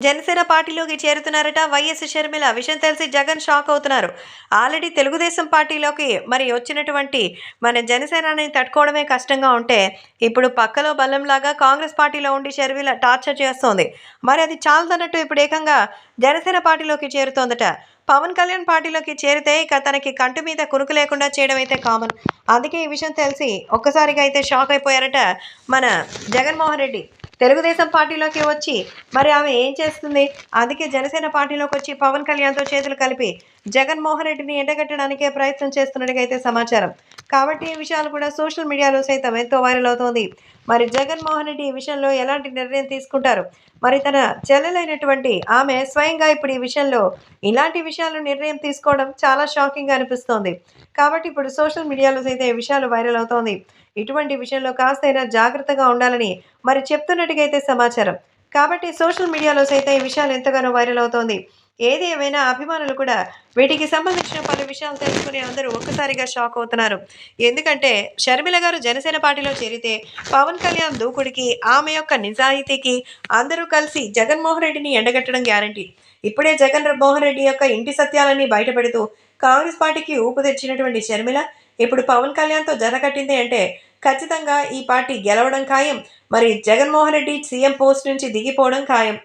జనసేన పార్టీలోకి చేరుతున్నారట వైఎస్ షర్మిల. విషయం తెలిసి జగన్ షాక్ అవుతున్నారు. ఆల్రెడీ తెలుగుదేశం పార్టీలోకి మరి వచ్చినటువంటి మన జనసేనని తట్టుకోవడమే కష్టంగా ఉంటే, ఇప్పుడు పక్కలో బల్లంలాగా కాంగ్రెస్ పార్టీలో ఉండి షర్మిల టార్చర్ చేస్తోంది. మరి అది చాలదన్నట్టు ఇప్పుడు ఏకంగా జనసేన పార్టీలోకి చేరుతోందట. పవన్ కళ్యాణ్ పార్టీలోకి చేరితే ఇక తనకి కంటి మీద కునుకు లేకుండా చేయడం అయితే కామన్. అందుకే ఈ విషయం తెలిసి ఒక్కసారిగా అయితే షాక్ అయిపోయారట మన జగన్మోహన్ రెడ్డి. తెలుగుదేశం పార్టీలోకి వచ్చి మరి ఆమె ఏం చేస్తుంది? అందుకే జనసేన పార్టీలోకి వచ్చి పవన్ కళ్యాణ్‌తో చేతులు కలిపి జగన్మోహన్ రెడ్డిని ఎండగట్టడానికే ప్రయత్నం చేస్తున్నట్టుగా అయితే సమాచారం. కాబట్టి ఈ విషయాలు కూడా సోషల్ మీడియాలో సైతం ఎంతో వైరల్ అవుతోంది. మరి జగన్మోహన్ రెడ్డి ఈ విషయంలో ఎలాంటి నిర్ణయం తీసుకుంటారు? మరి తన చెల్లెలైనటువంటి ఆమె స్వయంగా ఇప్పుడు ఈ విషయంలో ఇలాంటి విషయాలు నిర్ణయం తీసుకోవడం చాలా షాకింగ్‌గా అనిపిస్తోంది. కాబట్టి ఇప్పుడు సోషల్ మీడియాలో సైతం ఈ విషయాలు వైరల్ అవుతోంది. ఇటువంటి విషయంలో కాస్తైనా జాగ్రత్తగా ఉండాలని మరి చెప్తున్నట్టుగా అయితే సమాచారం. కాబట్టి సోషల్ మీడియాలో సైతం ఈ విషయాలు ఎంతగానో వైరల్ అవుతోంది. ఏది ఏమైనా అభిమానులు కూడా వీటికి సంబంధించిన పలు విషయాలు తెలుసుకుని అందరూ ఒక్కసారిగా షాక్ అవుతున్నారు. ఎందుకంటే షర్మిల గారు జనసేన పార్టీలో చేరితే పవన్ కళ్యాణ్ దూకుడికి, ఆమె యొక్క నిజాయితీకి అందరూ కలిసి జగన్మోహన్ రెడ్డిని ఎండగట్టడం గ్యారంటీ. ఇప్పుడే జగన్మోహన్ రెడ్డి యొక్క ఇంటి సత్యాలన్నీ బయటపెడుతూ కాంగ్రెస్ పార్టీకి ఊపు తెచ్చినటువంటి షర్మిల ఇప్పుడు పవన్ కళ్యాణ్‌తో జత కట్టింది అంటే ఖచ్చితంగా ఈ పార్టీ గెలవడం ఖాయం. మరి జగన్మోహన్ రెడ్డి సీఎం పోస్ట్ నుంచి దిగిపోవడం ఖాయం.